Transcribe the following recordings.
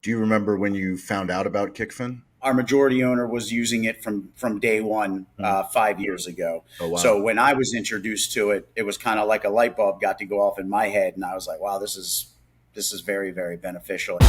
Do you remember when you found out about Kickfin? Our majority owner was using it from day one, Hmm. 5 years ago. Oh, wow. So when I was introduced to it, it was kind of like a light bulb got to go off in my head, and I was like, "Wow, this is very, very beneficial."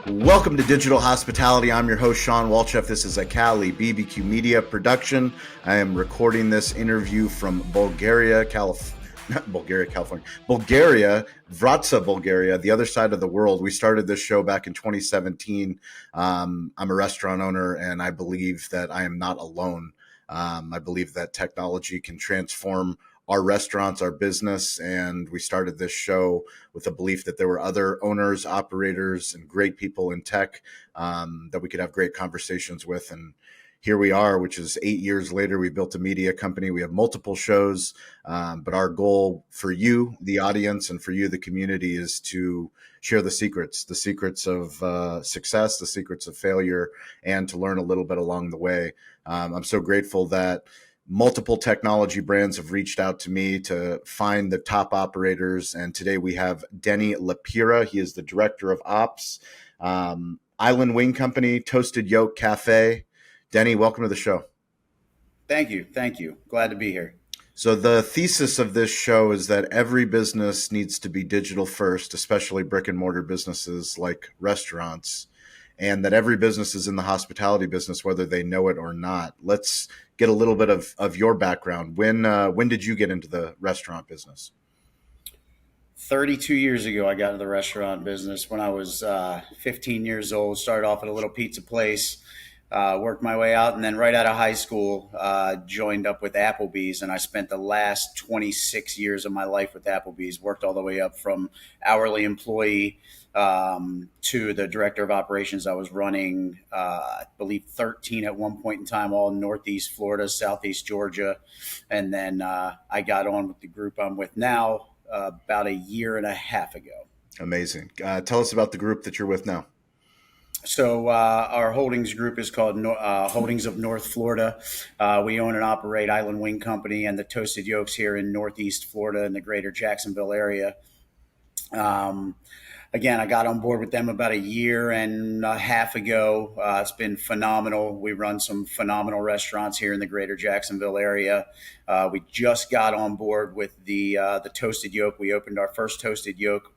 Welcome to Digital Hospitality. I'm your host, Sean Walchef. This is a Cali BBQ Media production. I am recording this interview from Bulgaria, not Bulgaria, California, Bulgaria, Vratsa, Bulgaria, the other side of the world. We started this show back in 2017. I'm a restaurant owner, and I believe that I am not alone. I believe that technology can transform our restaurants, our business, and we started this show with a belief that there were other owners, operators, and great people in tech that we could have great conversations with. And here we are, which is 8 years later. We built a media company. We have multiple shows, but our goal for you, the audience, and for you, the community, is to share the secrets of success, the secrets of failure, and to learn a little bit along the way. I'm so grateful that multiple technology brands have reached out to me to find the top operators. And today we have Denny LiPira. He is the director of ops, Island Wing Company, Toasted Yolk Café. Denny, welcome to the show. Thank you, thank you. Glad to be here. So the thesis of this show is that every business needs to be digital first, especially brick and mortar businesses like restaurants, and that every business is in the hospitality business, whether they know it or not. Let's get a little bit of your background. When did you get into the restaurant business? 32 years ago, I got into the restaurant business when I was 15 years old. Started off at a little pizza place, worked my way out, and then right out of high school, joined up with Applebee's, and I spent the last 26 years of my life with Applebee's. Worked all the way up from hourly employee to the director of operations. I was running, I believe, 13 at one point in time, all Northeast Florida, Southeast Georgia, and then I got on with the group I'm with now about a year and a half ago. Amazing. Tell us about the group that you're with now. So our holdings group is called Holdings of North Florida. We own and operate Island Wing Company and the Toasted Yolks here in Northeast Florida in the greater Jacksonville area. Again, I got on board with them about a year and a half ago. It's been phenomenal. We run some phenomenal restaurants here in the greater Jacksonville area. We just got on board with the Toasted Yolk. We opened our first Toasted Yolk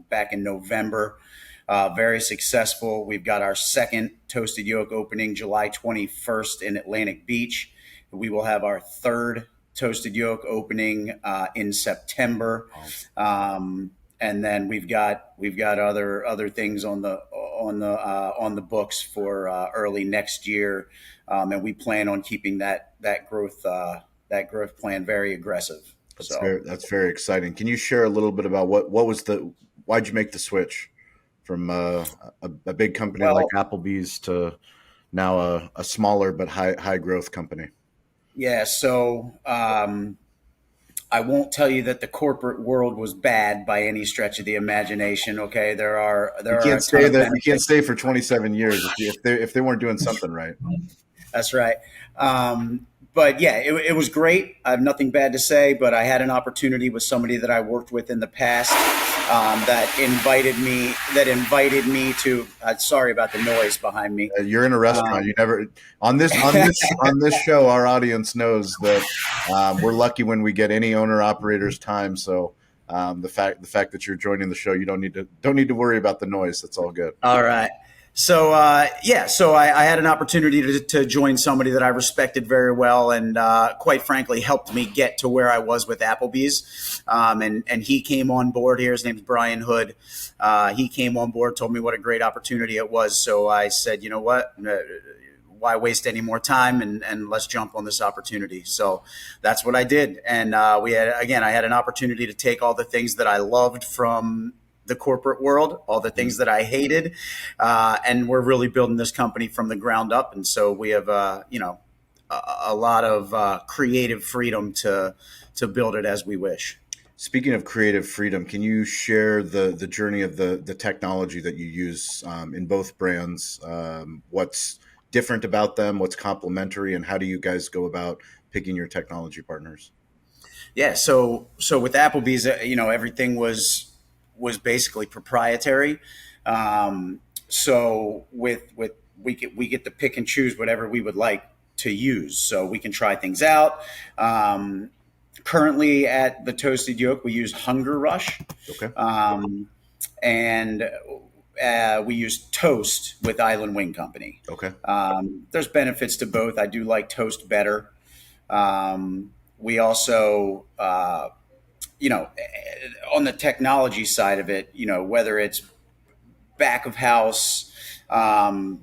back in November. Very successful. We've got our second Toasted Yolk opening July 21st in Atlantic Beach. We will have our third Toasted Yolk opening in September. And then we've got other things on the books for early next year, and we plan on keeping that growth plan very aggressive. That's very exciting. Can you share a little bit about why'd you make the switch from a big company like Well, Applebee's to now a smaller but high growth company? yeah. So I won't tell you that the corporate world was bad by any stretch of the imagination. Okay, You there are can't a ton stay of that. You can't benefits. stay for 27 years if they weren't doing something right. That's right. But yeah, it was great. I have nothing bad to say, but I had an opportunity with somebody that I worked with in the past that invited me to. Sorry about the noise behind me. You're in a restaurant. Um, You never on this show. Our audience knows that we're lucky when we get any owner operator's time. So the fact that you're joining the show, you don't need to worry about the noise. That's all good. all right. So I had an opportunity to join somebody that I respected very well, and quite frankly helped me get to where I was with Applebee's. And he came on board here. His name's Brian Hood. He came on board, told me what a great opportunity it was. So I said, you know what? Why waste any more time, and let's jump on this opportunity. So that's what I did. And I had an opportunity to take all the things that I loved from the corporate world, all the things that I hated, and we're really building this company from the ground up. And so we have, a lot of creative freedom to build it as we wish. Speaking of creative freedom, can you share the journey of the technology that you use in both brands? What's different about them? What's complementary, and how do you guys go about picking your technology partners? Yeah, so with Applebee's, everything was basically proprietary. So with we get to pick and choose whatever we would like to use, so we can try things out. Currently at the Toasted Yolk, we use HungerRush, Okay. and we use Toast with Island Wing Company. Okay. There's benefits to both. I do like Toast better. We also, on the technology side of it, whether it's back of house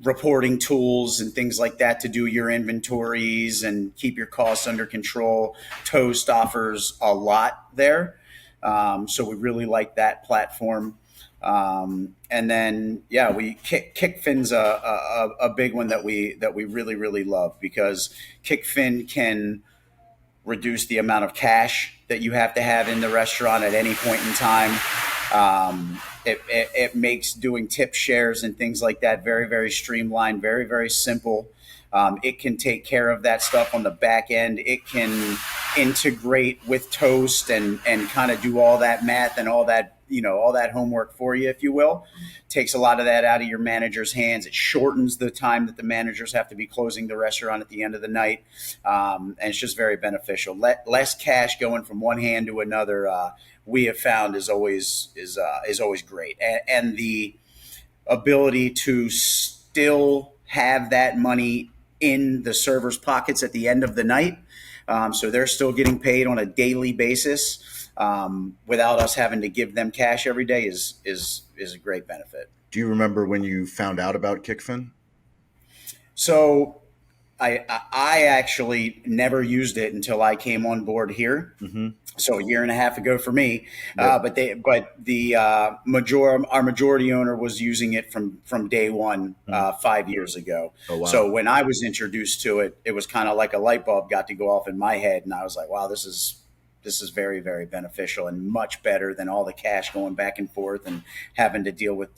reporting tools and things like that to do your inventories and keep your costs under control, Toast offers a lot there. So we really like that platform. And then, yeah, Kickfin's a big one that we really really love, because Kickfin can reduce the amount of cash that you have to have in the restaurant at any point in time. It makes doing tip shares and things like that very, very streamlined, very, very simple. It can take care of that stuff on the back end. It can integrate with Toast and kind of do all that math and all that homework for you, if you will. Takes a lot of that out of your manager's hands. It shortens the time that the managers have to be closing the restaurant at the end of the night, and it's just very beneficial. Less cash going from one hand to another. We have found is always great, and the ability to still have that money in the server's pockets at the end of the night. So they're still getting paid on a daily basis, without us having to give them cash every day is a great benefit. Do you remember when you found out about Kickfin? So I actually never used it until I came on board here. Mm-hmm. So a year and a half ago for me, Yep. our majority owner was using it from day one, 5 years ago. Oh wow. So when I was introduced to it, it was kind of like a light bulb got to go off in my head, and I was like, wow, this is very, very beneficial and much better than all the cash going back and forth and having to deal with,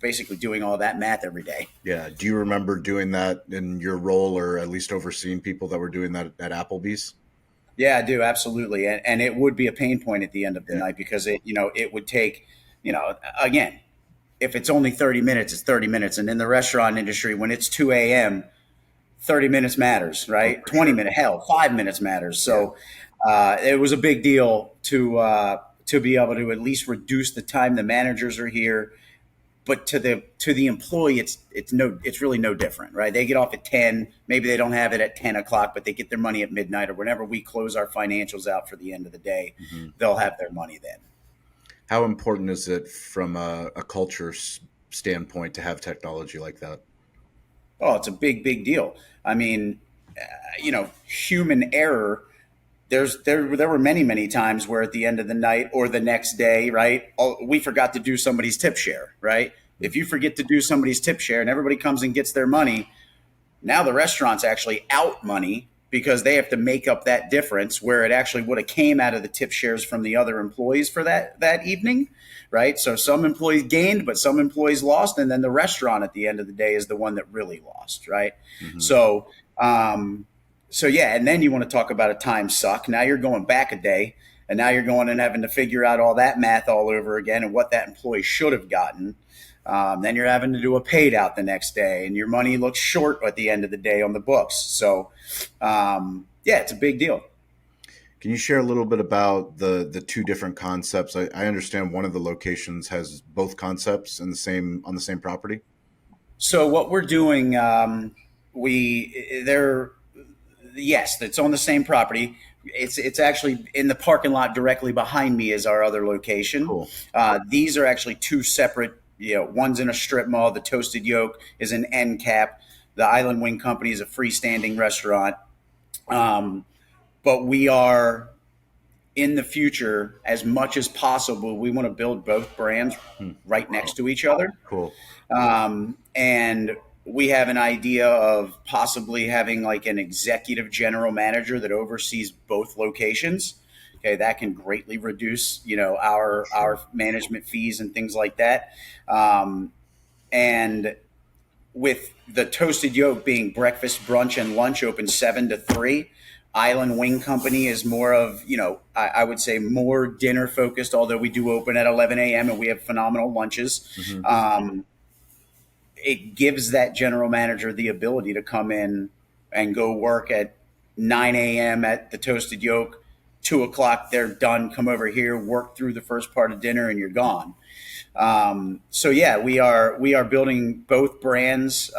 basically doing all that math every day. Yeah. Do you remember doing that in your role, or at least overseeing people that were doing that at Applebee's? Yeah, I do. Absolutely. And it would be a pain point at the end of the Yeah. night, because it would take, again, if it's only 30 minutes, it's 30 minutes. And in the restaurant industry, when it's 2 a.m., 30 minutes matters, Oh, right? for 20 sure. minutes, hell, 5 minutes matters. So it was a big deal to be able to at least reduce the time the managers are here. But to the employee, it's really no different, right? They get off at 10. Maybe they don't have it at 10 o'clock, but they get their money at midnight, or whenever we close our financials out for the end of the day, Mm-hmm. they'll have their money then. How important is it from a culture standpoint to have technology like that? Oh, it's a big, big deal. I mean, human error. There were many, many times where at the end of the night or the next day, right, we forgot to do somebody's tip share, right? If you forget to do somebody's tip share and everybody comes and gets their money, now the restaurant's actually out money, because they have to make up that difference where it actually would have came out of the tip shares from the other employees for that evening, right? So some employees gained, but some employees lost, and then the restaurant at the end of the day is the one that really lost, right? Mm-hmm. So yeah, and then you want to talk about a time suck. Now you're going back a day, and now you're going and having to figure out all that math all over again and what that employee should have gotten. Then you're having to do a paid out the next day, and your money looks short at the end of the day on the books. So, yeah, it's a big deal. Can you share a little bit about the two different concepts? I understand one of the locations has both concepts in on the same property. So what we're doing, yes, it's on the same property. It's actually in the parking lot directly behind me is our other location. Cool. These are actually two separate. One's in a strip mall. The Toasted Yolk is an end cap. The Island Wing Company is a freestanding restaurant. But we are, in the future, as much as possible, we want to build both brands right next to each other. Cool. And we have an idea of possibly having like an executive general manager that oversees both locations, Okay, that can greatly reduce, our management fees and things like that. And with the Toasted Yolk being breakfast, brunch, and lunch open 7 to 3, Island Wing Company is more of, I would say more dinner focused, although we do open at 11 a.m. and we have phenomenal lunches. It gives that general manager the ability to come in and go work at 9 a.m. at the Toasted Yolk. 2 o'clock, they're done. Come over here, work through the first part of dinner, and you're gone. So yeah, we are building both brands,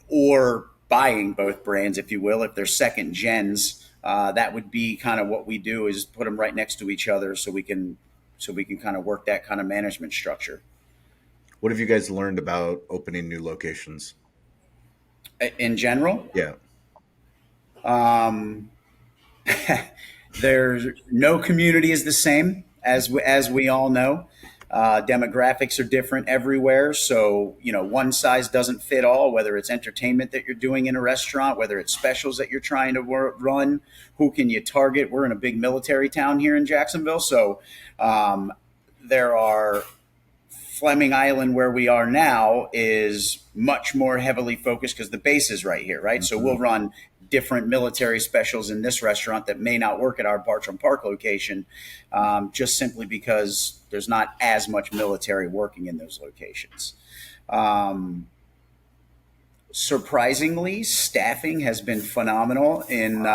or buying both brands, if you will, if they're second gens. That would be kind of what we do, is put them right next to each other so we can kind of work that kind of management structure. What have you guys learned about opening new locations? In general, Yeah. there's no community is the same, as we all know. Demographics are different everywhere, so one size doesn't fit all. Whether it's entertainment that you're doing in a restaurant, whether it's specials that you're trying to run, who can you target? We're in a big military town here in Jacksonville, so there are Fleming Island, where we are now, is much more heavily focused because the base is right here, right? So we'll run different military specials in this restaurant that may not work at our Bartram Park location, just simply because there's not as much military working in those locations. Surprisingly, staffing has been phenomenal in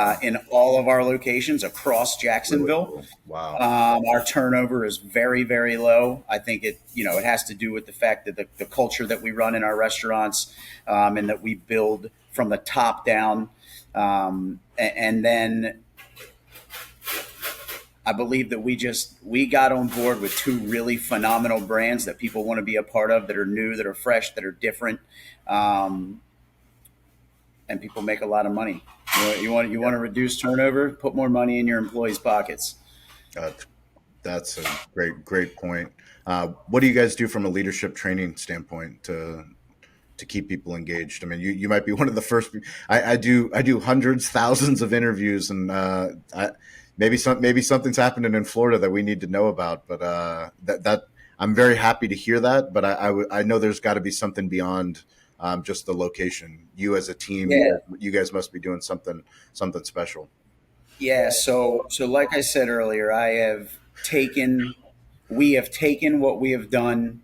all of our locations across Jacksonville. Really cool. Wow. Our turnover is very, very low. I think it has to do with the fact that the culture that we run in our restaurants, and that we build from the top down. And then I believe that we got on board with 2 really phenomenal brands that people want to be a part of, that are new, that are fresh, that are different. And people make a lot of money. You want to reduce turnover, put more money in your employees' pockets. That's a great point. What do you guys do from a leadership training standpoint to keep people engaged? I mean, you might be one of the first. I do hundreds, thousands of interviews, and maybe something's happening in Florida that we need to know about. But that I'm very happy to hear that. But I know there's got to be something beyond just the location. You as a team, Yeah. you guys must be doing something special. Yeah. So like I said earlier, we have taken what we have done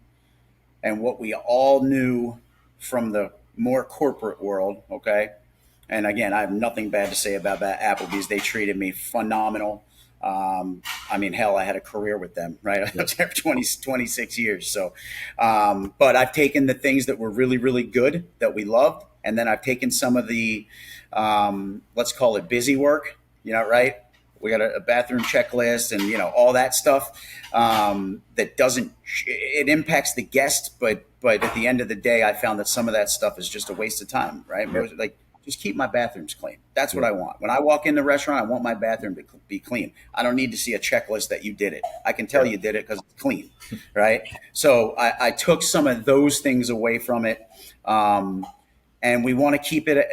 and what we all knew from the more corporate world. Okay. And again, I have nothing bad to say about that Applebee's. They treated me phenomenal. I mean, hell, I had a career with them, right? I was there for 26 years. So, but I've taken the things that were really, really good that we loved. And then I've taken some of the, let's call it busy work, right? We got a bathroom checklist and, all that stuff, that it impacts the guest. But at the end of the day, I found that some of that stuff is just a waste of time, right? Yeah. Like, just keep my bathrooms clean. That's what I want. When I walk in the restaurant, I want my bathroom to be clean. I don't need to see a checklist that you did it. I can tell you did it because it's clean, right? So I took some of those things away from it. And we want to keep it,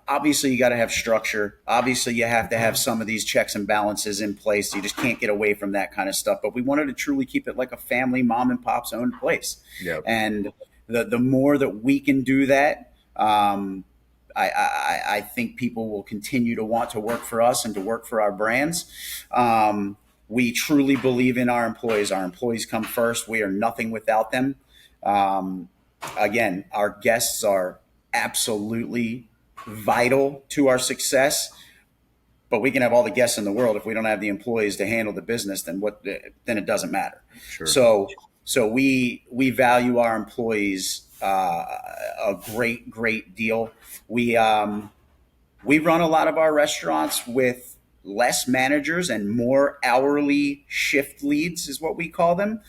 obviously you got to have structure. Obviously you have to have some of these checks and balances in place. You just can't get away from that kind of stuff. But we wanted to truly keep it like a family, mom and pop's own place. Yep. And the more that we can do that, I think people will continue to want to work for us and to work for our brands. We truly believe in our employees. Our employees come first. We are nothing without them. Again, our guests are absolutely vital to our success. But we can have all the guests in the world if we don't have the employees to handle the business. Then it doesn't matter. Sure. So we value our employees a great deal. We run a lot of our restaurants with less managers and more hourly shift leads, is what we call them,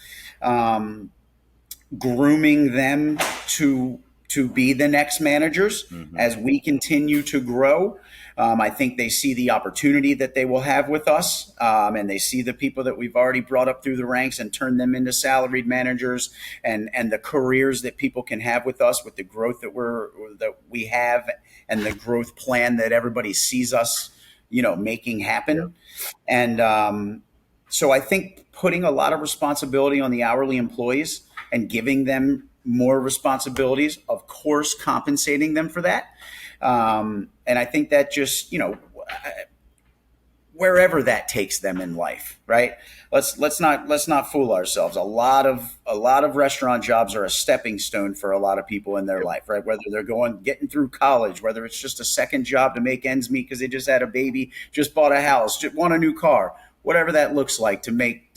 grooming them to be the next managers as we continue to grow. I think they see the opportunity that they will have with us, and they see the people that we've already brought up through the ranks and turned them into salaried managers, and the careers that people can have with us, with the growth that we have, and the growth plan that everybody sees us making Yeah. happen. And so I think putting a lot of responsibility on the hourly employees and giving them more responsibilities, of course, compensating them for that. And I think that just, wherever that takes them in life, right? Let's not fool ourselves. A lot of restaurant jobs are a stepping stone for a lot of people in their Yep. life, right? Whether they're getting through college, whether it's just a second job to make ends meet because they just had a baby, just bought a house, just want a new car, whatever that looks like to make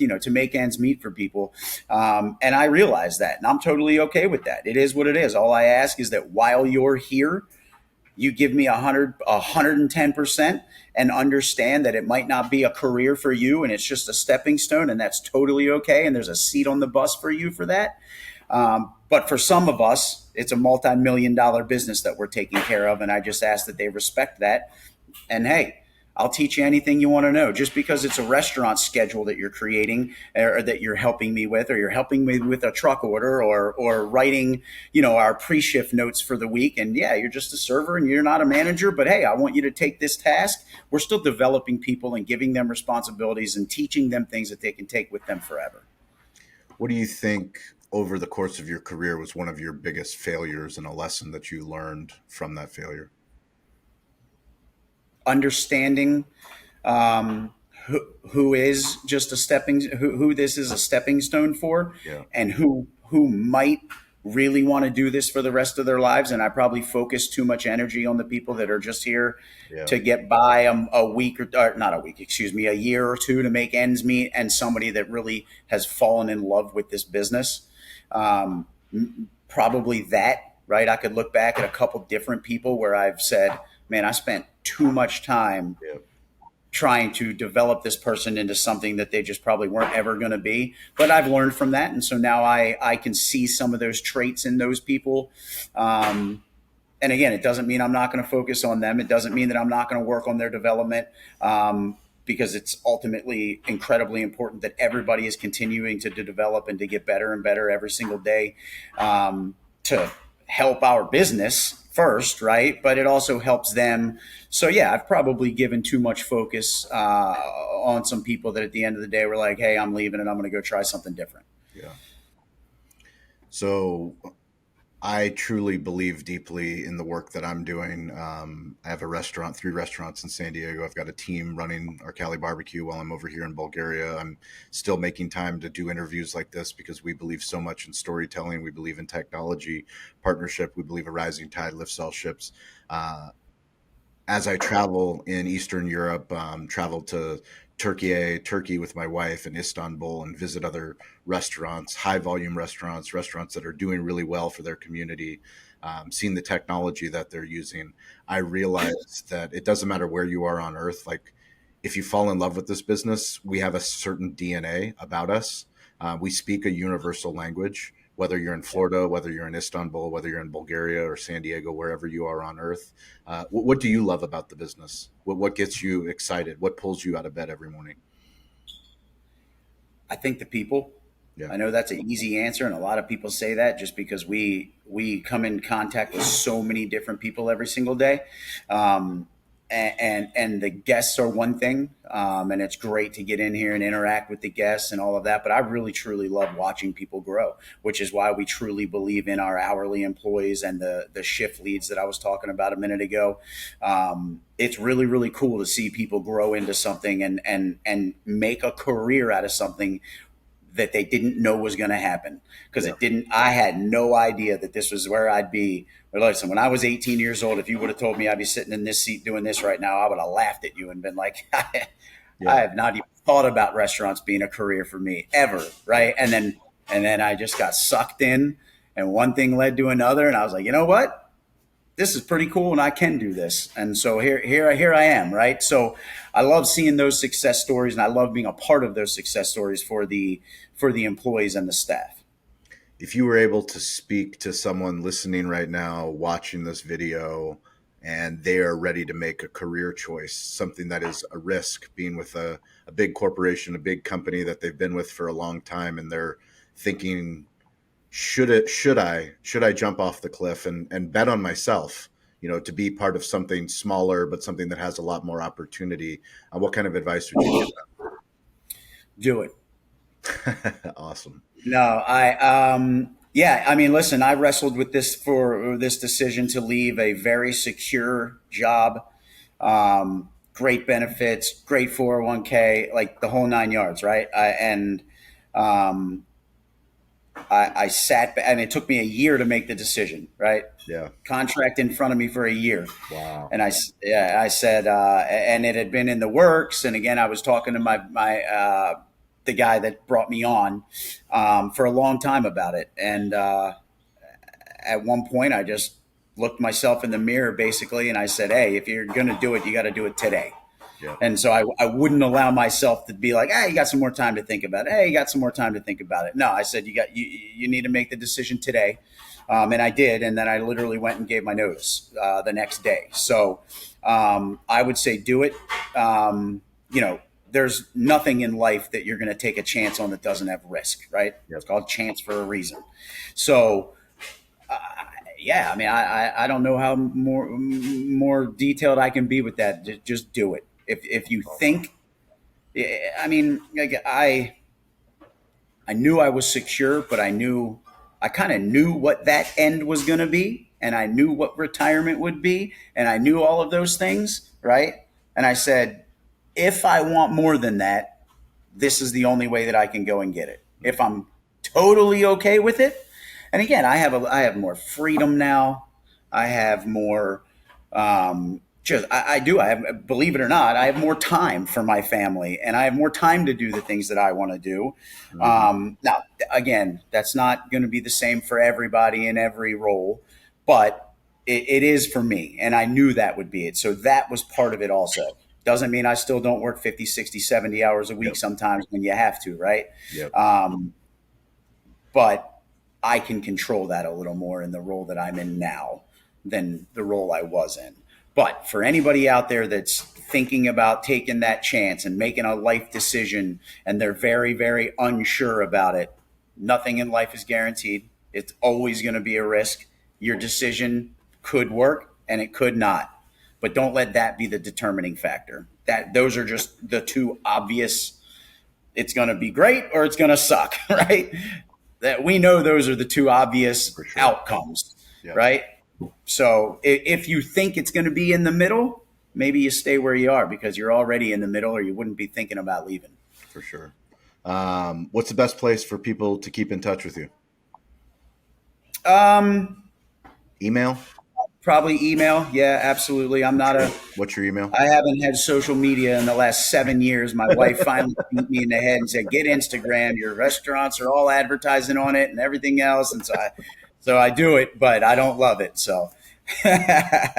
ends meet for people. And I realize that, and I'm totally okay with that. It is what it is. All I ask is that while you're here, you give me 110%, and understand that it might not be a career for you and it's just a stepping stone, and that's totally okay. And there's a seat on the bus for you for that. But for some of us, it's a multi-million dollar business that we're taking care of. And I just ask that they respect that. And hey, I'll teach you anything you want to know. Just because it's a restaurant schedule that you're creating, or that you're helping me with, or you're helping me with a truck order, or writing, our pre-shift notes for the week. And yeah, you're just a server and you're not a manager, but hey, I want you to take this task. We're still developing people and giving them responsibilities and teaching them things that they can take with them forever. What do you think over the course of your career was one of your biggest failures and a lesson that you learned from that failure? Understanding um, who is just a stepping who this is a stepping stone for, Yeah. and who might really want to do this for the rest of their lives. And I probably focus too much energy on the people that are just here Yeah. to get by a week, or not a week, excuse me, a year or two to make ends meet, and somebody that really has fallen in love with this business. um, Probably that, right? I could look back at a couple different people where I've said, man, I spent too much time Yeah. trying to develop this person into something that they just probably weren't ever going to be. But I've learned from that. And so now I can see some of those traits in those people. Um, and again, it doesn't mean I'm not going to focus on them. It doesn't mean that I'm not going to work on their development, because it's ultimately incredibly important that everybody is continuing to develop and to get better and better every single day, to help our business first, right? But it also helps them. So yeah, I've probably given too much focus on some people that at the end of the day were like, "Hey, I'm leaving and I'm going to go try something different." Yeah. So I truly believe deeply in the work that I'm doing. I have a restaurant, 3 restaurants in San Diego. I've got a team running our Cali barbecue while I'm over here in Bulgaria. I'm still making time to do interviews like this because we believe so much in storytelling. We believe in technology, partnership. We believe a rising tide lifts all ships. Uh, as I travel in Eastern Europe, travel to Turkey with my wife, and Istanbul, and visit other restaurants, high volume restaurants, restaurants that are doing really well for their community, seeing the technology that they're using, I realize that it doesn't matter where you are on earth. Like, if you fall in love with this business, we have a certain DNA about us. We speak a universal language, whether you're in Florida, whether you're in Istanbul, whether you're in Bulgaria or San Diego, wherever you are on earth. What do you love about the business? What gets you excited? What pulls you out of bed every morning? I think the people. Yeah. I know that's an easy answer, and a lot of people say that just because we come in contact with so many different people every single day. Um, and the guests are one thing, and it's great to get in here and interact with the guests and all of that. But I really truly love watching people grow, which is why we truly believe in our hourly employees and the shift leads that I was talking about a minute ago. It's really really cool to see people grow into something and make a career out of something that they didn't know was going to happen, because Yeah. it didn't. I had no idea that this was where I'd be. But listen, when I was 18 years old, if you would have told me I'd be sitting in this seat doing this right now, I would have laughed at you and been like, I Yeah. have not even thought about restaurants being a career for me ever, right? And then I just got sucked in, and one thing led to another, and I was like, you know what? This is pretty cool and I can do this. And so here I am, right? So I love seeing those success stories, and I love being a part of those success stories for the employees and the staff. If you were able to speak to someone listening right now, watching this video, and they are ready to make a career choice, something that is a risk, being with a big corporation, a big company that they've been with for a long time, and they're thinking, should I jump off the cliff and bet on myself? to be part of something smaller, but something that has a lot more opportunity. What kind of advice would you Do it. give them? Awesome. No, yeah, I mean, listen, I wrestled with this decision to leave a very secure job, great benefits, great 401k, like the whole nine yards, right? Um, I sat, and it took me a year to make the decision, right? Yeah. Contract in front of me for a year. Wow. And I said, and it had been in the works. And again, I was talking to the guy that brought me on, for a long time about it. And, at one point I just looked myself in the mirror basically. And I said, hey, if you're going to do it, you got to do it today. Yeah. And so I wouldn't allow myself to be like, hey, you got some more time to think about it. Hey, you got some more time to think about it. No, I said, you need to make the decision today. And I did. And then I literally went and gave my notice, the next day. So, I would say do it. There's nothing in life that you're going to take a chance on that doesn't have risk, right? Yep. It's called chance for a reason. So, yeah, I mean, I don't know how more detailed I can be with that. Just do it. If you think, I mean, I knew I was secure, but I kind of knew what that end was going to be, and I knew what retirement would be, and I knew all of those things, right? And I said, if I want more than that, this is the only way that I can go and get it. If I'm totally okay with it, and again, I have more freedom now. I have more. I have, believe it or not, I have more time for my family, and I have more time to do the things that I want to do. Now, again, that's not going to be the same for everybody in every role, but it is for me. And I knew that would be it. So that was part of it also. Doesn't mean I still don't work 50, 60, 70 hours a week sometimes when you have to, right? Yep. But I can control that a little more in the role that I'm in now than the role I was in. But for anybody out there that's thinking about taking that chance and making a life decision, and they're very, very unsure about it, nothing in life is guaranteed. It's always going to be a risk. Your decision could work and it could not. But don't let that be the determining factor. Those are just the two obvious. It's going to be great or it's going to suck, right? That we know those are the two obvious outcomes, right? So if you think it's going to be in the middle, maybe you stay where you are because you're already in the middle, or you wouldn't be thinking about leaving. For sure. What's the best place for people to keep in touch with you? Email? Probably email. Yeah, absolutely. What's your email? I haven't had social media in the last 7 years. My wife finally beat me in the head and said, get Instagram. Your restaurants are all advertising on it and everything else. And so I do it, but I don't love it. So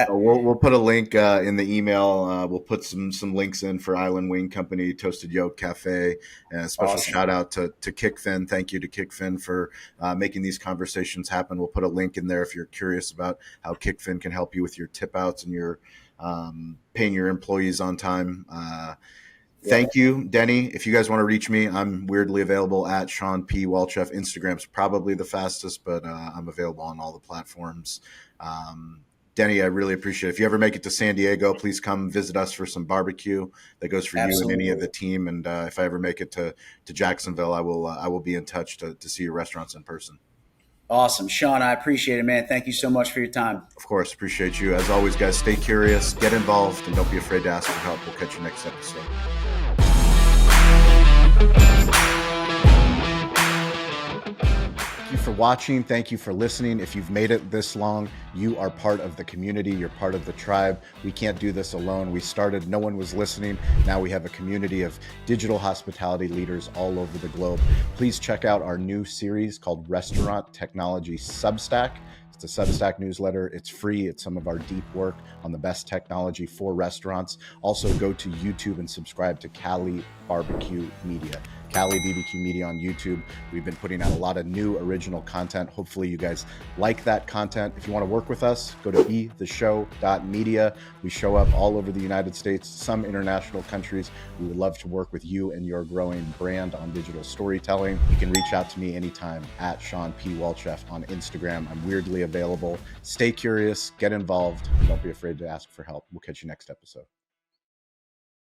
we'll put a link in the email. We'll put some links in for Island Wing Company, Toasted Yolk, Café, and a special shout out to Kickfin. Thank you to Kickfin for making these conversations happen. We'll put a link in there if you're curious about how Kickfin can help you with your tip outs and your paying your employees on time. Thank you, Denny. If you guys want to reach me, I'm weirdly available at Sean P. Walchef. Instagram's probably the fastest, but I'm available on all the platforms. Denny, I really appreciate it. If you ever make it to San Diego, please come visit us for some barbecue. That goes for you and any of the team. And if I ever make it to Jacksonville, I will be in touch to see your restaurants in person. Awesome. Sean, I appreciate it, man. Thank you so much for your time. Of course. Appreciate you. As always, guys, stay curious, get involved, and don't be afraid to ask for help. We'll catch you next episode. Thank you for watching. Thank you for listening. If you've made it this long, you are part of the community. You're part of the tribe. We can't do this alone. We started, no one was listening. Now we have a community of digital hospitality leaders all over the globe. Please check out our new series called Restaurant Technology Substack. It's a Substack newsletter. It's free. It's some of our deep work on the best technology for restaurants. Also, go to YouTube and subscribe to Cali Barbecue Media. Cali BBQ Media on YouTube. We've been putting out a lot of new original content. Hopefully you guys like that content. If you want to work with us, go to betheshow.media. We show up all over the United States, some international countries. We would love to work with you and your growing brand on digital storytelling. You can reach out to me anytime at Sean P. Walchef on Instagram. I'm weirdly available. Stay curious, get involved, and don't be afraid to ask for help. We'll catch you next episode.